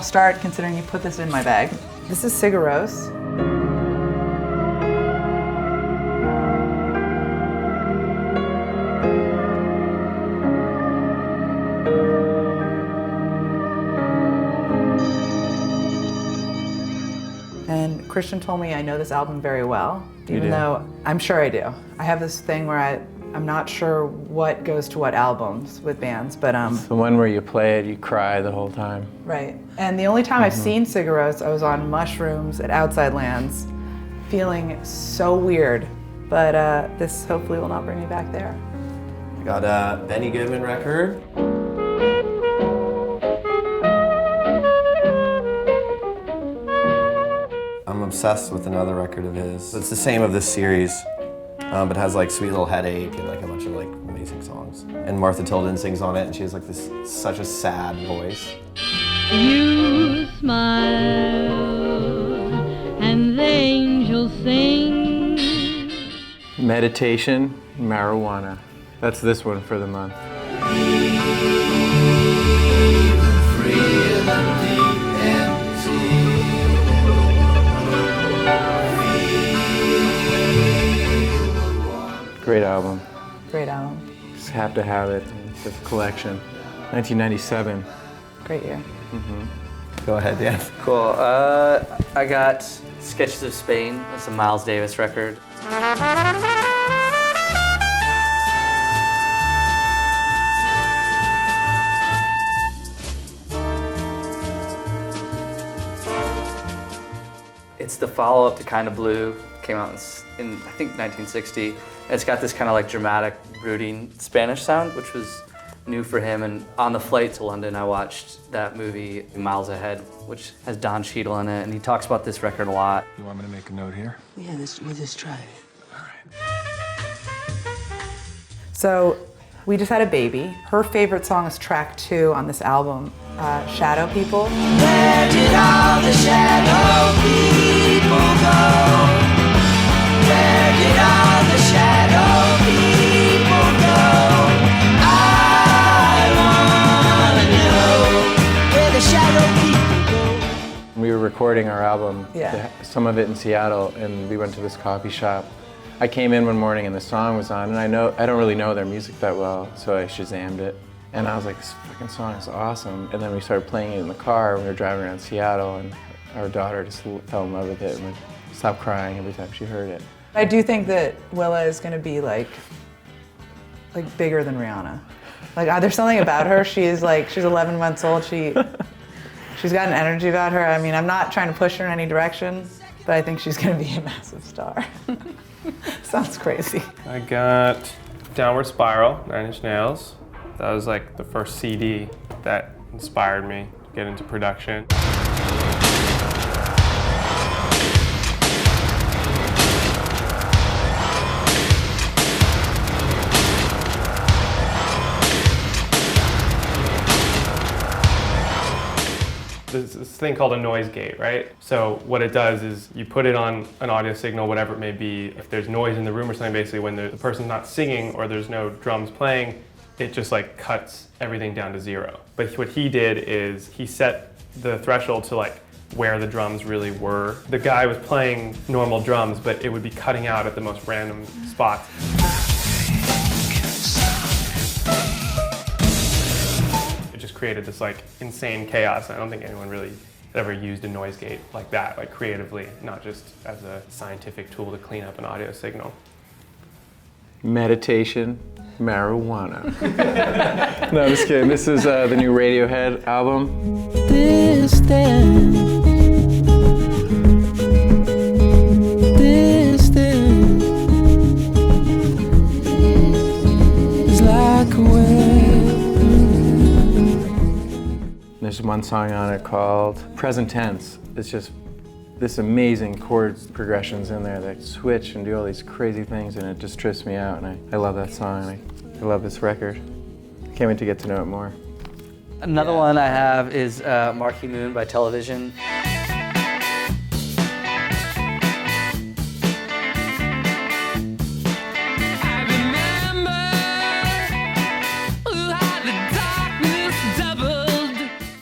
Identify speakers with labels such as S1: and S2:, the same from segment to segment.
S1: start considering you put this in my bag. This is Sigur Rós. And Christian told me I know this album very well, even though I'm sure I do. I have this thing where I'm not sure what goes to what albums with bands, but
S2: It's the one where you play it, you cry the whole time.
S1: Right. And the only time I've seen Sigur Rós, I was on mushrooms at Outside Lands, feeling so weird. But this hopefully will not bring me back there.
S3: I got a Benny Goodman record. I'm obsessed with another record of his. It's the same of this series, but has like Sweet Little Headache and like a bunch of like amazing songs. And Martha Tilden sings on it, and she has like this such a sad voice.
S4: You smile and the angels sing.
S2: Meditation, marijuana. That's this one for the month. Great album.
S1: Great album.
S2: Just have to have it in this collection. 1997.
S1: Great year.
S3: Go ahead, Dan.
S5: Cool. I got Sketches of Spain. That's a Miles Davis record. It's the follow-up to Kinda Blue. Came out in I think 1960. And it's got this kind of like dramatic, brooding Spanish sound, which was new for him. And on the flight to London, I watched that movie Miles Ahead, which has Don Cheadle in it, and he talks about this record a lot.
S6: You want me to make a note here?
S7: Yeah, we'll just try it.
S6: All right.
S1: So we just had a baby. Her favorite song is track 2 on this album, Shadow People.
S7: Where did all the shadow people go? Where did all the shadow people go? I wanna know where the shadow people go.
S2: We were recording our album,
S1: Yeah.
S2: some of it in Seattle, and we went to this coffee shop. I came in one morning and the song was on, and I don't really know their music that well, so I Shazammed it. And I was like, this fucking song is awesome. And then we started playing it in the car when we were driving around Seattle, and our daughter just fell in love with it and would stop crying every time she heard it.
S1: I do think that Willa is going to be like bigger than Rihanna. Like there's something about her. She's 11 months old. She's got an energy about her. I mean, I'm not trying to push her in any direction, but I think she's going to be a massive star. Sounds crazy.
S8: I got Downward Spiral, Nine Inch Nails. That was like the first CD that inspired me to get into production. There's this thing called a noise gate, right? So what it does is you put it on an audio signal, whatever it may be. If there's noise in the room or something, basically when the person's not singing or there's no drums playing, it just like cuts everything down to 0. But what he did is he set the threshold to like where the drums really were. The guy was playing normal drums, but it would be cutting out at the most random spots. It just created this like insane chaos. I don't think anyone really ever used a noise gate like that, like creatively, not just as a scientific tool to clean up an audio signal.
S2: Meditation, marijuana. No, just kidding. This is the new Radiohead album.
S7: Distance is like a wave.
S2: There's one song on it called Present Tense. It's just this amazing chord progressions in there that switch and do all these crazy things, and it just trips me out, and I love that song, and I love this record. I can't wait to get to know it more.
S5: Another one I have is Marquee Moon by Television.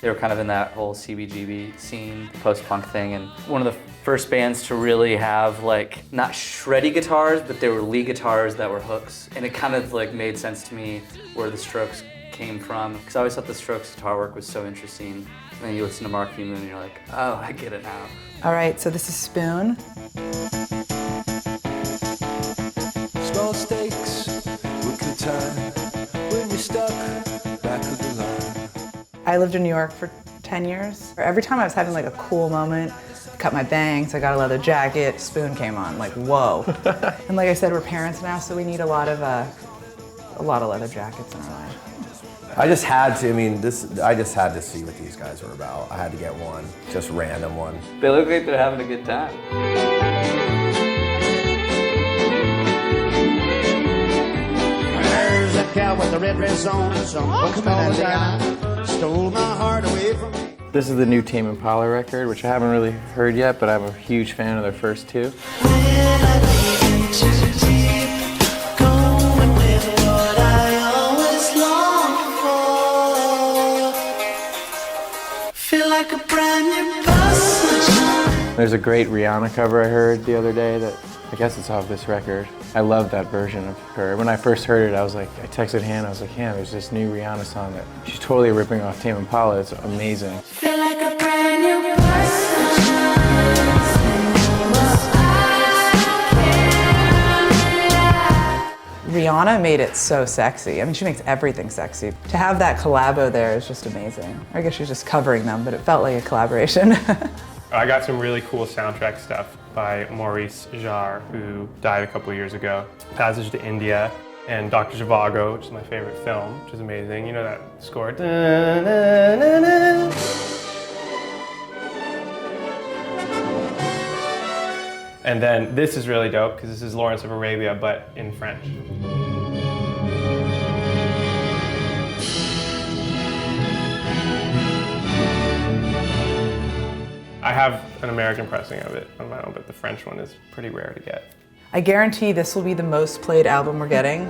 S5: They were kind of in that whole CBGB scene, post-punk thing, and one of the first bands to really have like, not shreddy guitars, but they were lead guitars that were hooks. And it kind of like made sense to me where the Strokes came from, because I always thought the Strokes guitar work was so interesting. And then you listen to Mark Moon and you're like, oh, I get it now.
S1: All right, so this is Spoon.
S7: Small stakes, with good time. When you're stuck, back of the line.
S1: I lived in New York for 10 years. Every time I was having like a cool moment, I cut my bangs, I got a leather jacket, Spoon came on, like, whoa. And like I said, we're parents now, so we need a lot of leather jackets in our life.
S3: I just had to, I just had to see what these guys were about. I had to get one, just random one.
S5: They look like they're having a good time.
S6: There's a cow with a red dress on, some folks call it Diana, stole my heart away from me.
S2: This is the new Tame Impala record, which I haven't really heard yet, but I'm a huge fan of their first two. There's a great Rihanna cover I heard the other day that I guess it's off this record. I love that version of her. When I first heard it, I was like, I texted Hannah, I was like, Hannah, there's this new Rihanna song that she's totally ripping off Tame Impala. It's amazing.
S9: Feel like a brand new person.
S1: Rihanna made it so sexy. I mean, she makes everything sexy. To have that collabo there is just amazing. I guess she's just covering them, but it felt like a collaboration.
S8: I got some really cool soundtrack stuff by Maurice Jarre, who died a couple years ago. Passage to India, and Dr. Zhivago, which is my favorite film, which is amazing. You know that score? And then this is really dope, because this is Lawrence of Arabia, but in French. I have an American pressing of it on my own, but the French one is pretty rare to get.
S1: I guarantee this will be the most played album we're getting.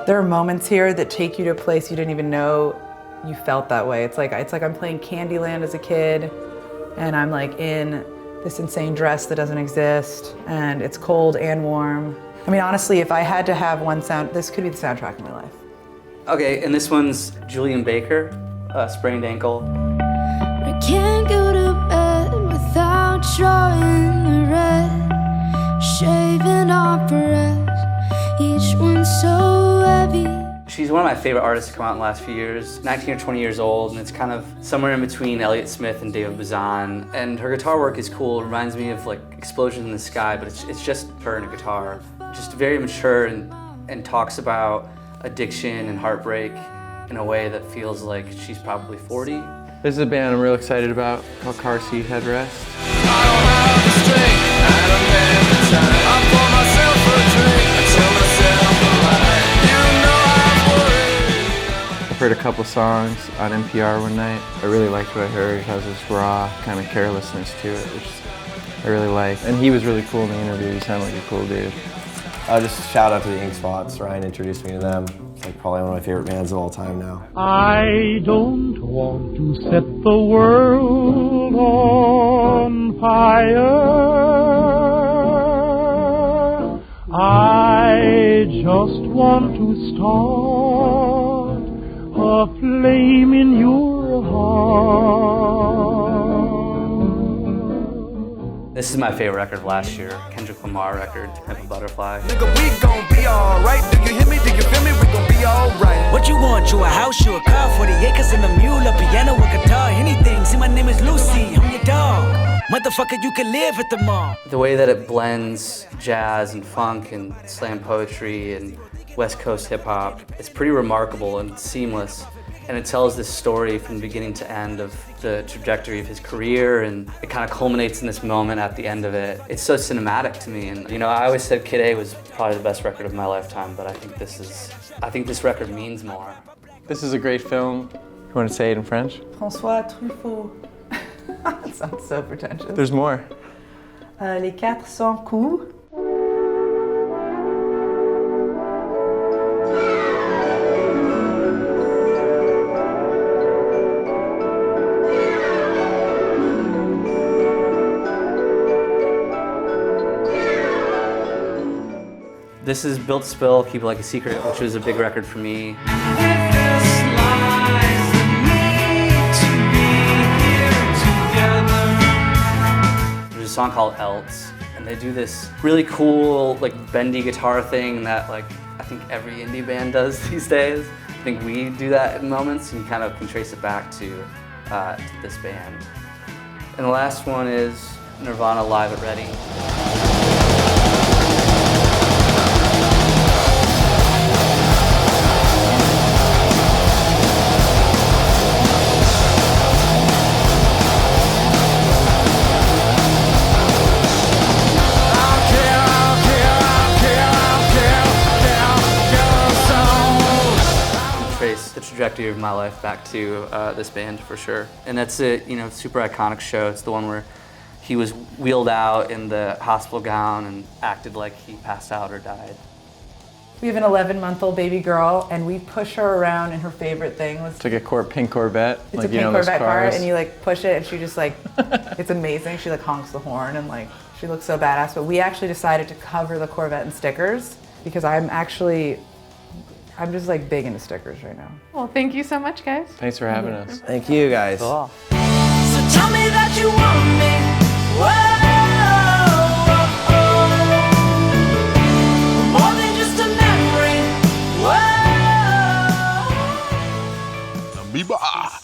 S1: There are moments here that take you to a place you didn't even know you felt that way. It's like I'm playing Candyland as a kid, and I'm like in this insane dress that doesn't exist, and it's cold and warm. I mean, honestly, if I had to have one sound, this could be the soundtrack of my life.
S5: Okay, and this one's Julian Baker, Sprained Ankle.
S9: I can't go to bed without drawing the red, shaving operas, each one so heavy.
S5: She's one of my favorite artists to come out in the last few years. 19 or 20 years old, and it's kind of somewhere in between Elliott Smith and David Bazan. And her guitar work is cool. It reminds me of like Explosion in the Sky, but it's just her and a guitar. Just very mature and talks about addiction and heartbreak in a way that feels like she's probably 40.
S2: This is a band I'm real excited about called Car Seat Headrest. I've heard a couple songs on NPR one night. I really liked what I heard. It has this raw kind of carelessness to it, which I really like. And he was really cool in the interview. He sounded like a cool dude.
S3: Just a shout out to the Ink Spots. Ryan introduced me to them. It's like probably one of my favorite bands of all time now.
S10: I don't want to set the world on fire. I just want to start a flame in your heart.
S5: This is my favorite record of last year, Kendrick Lamar record, Pimp a Butterfly.
S7: Nigga, we gon' be alright. Do you hear me? Do you feel me? We gon' be alright.
S11: What you want? You a house, you a car, 40 acres and a mule, a piano, a guitar, anything. See, my name is Lucy, I'm your dog. Motherfucker, you can live at the mall.
S5: The way that it blends jazz and funk and slam poetry and West Coast hip hop, it's pretty remarkable and seamless. And it tells this story from beginning to end of the trajectory of his career, and it kind of culminates in this moment at the end of it. It's so cinematic to me, and you know, I always said Kid A was probably the best record of my lifetime, but I think this record means more.
S2: This is a great film. You want to say it in French?
S1: François Truffaut. That sounds so pretentious.
S2: There's more.
S1: Les 400 coups.
S5: This is Built to Spill, Keep It Like a Secret, which was a big record for me. There's a song called Else, and they do this really cool, like bendy guitar thing that like I think every indie band does these days. I think we do that in moments, and you kind of can trace it back to this band. And the last one is Nirvana Live at Reading. Trace the trajectory of my life back to this band for sure. And that's a super iconic show. It's the one where he was wheeled out in the hospital gown and acted like he passed out or died.
S1: We have an 11-month-old baby girl, and we push her around, and her favorite thing was
S2: It's like a pink Corvette.
S1: it's
S2: like,
S1: a pink
S2: you know, those
S1: Corvette car,
S2: cars.
S1: and you like push it, and she just like, it's amazing. She like honks the horn, and like she looks so badass. But we actually decided to cover the Corvette in stickers because I'm just like big into stickers right now.
S12: Well, thank you so much, guys.
S2: Thanks for having us.
S3: Thank you, guys.
S5: Cool.
S11: So tell me that you want me. Whoa, more than just a memory. Whoa.
S13: Amoeba.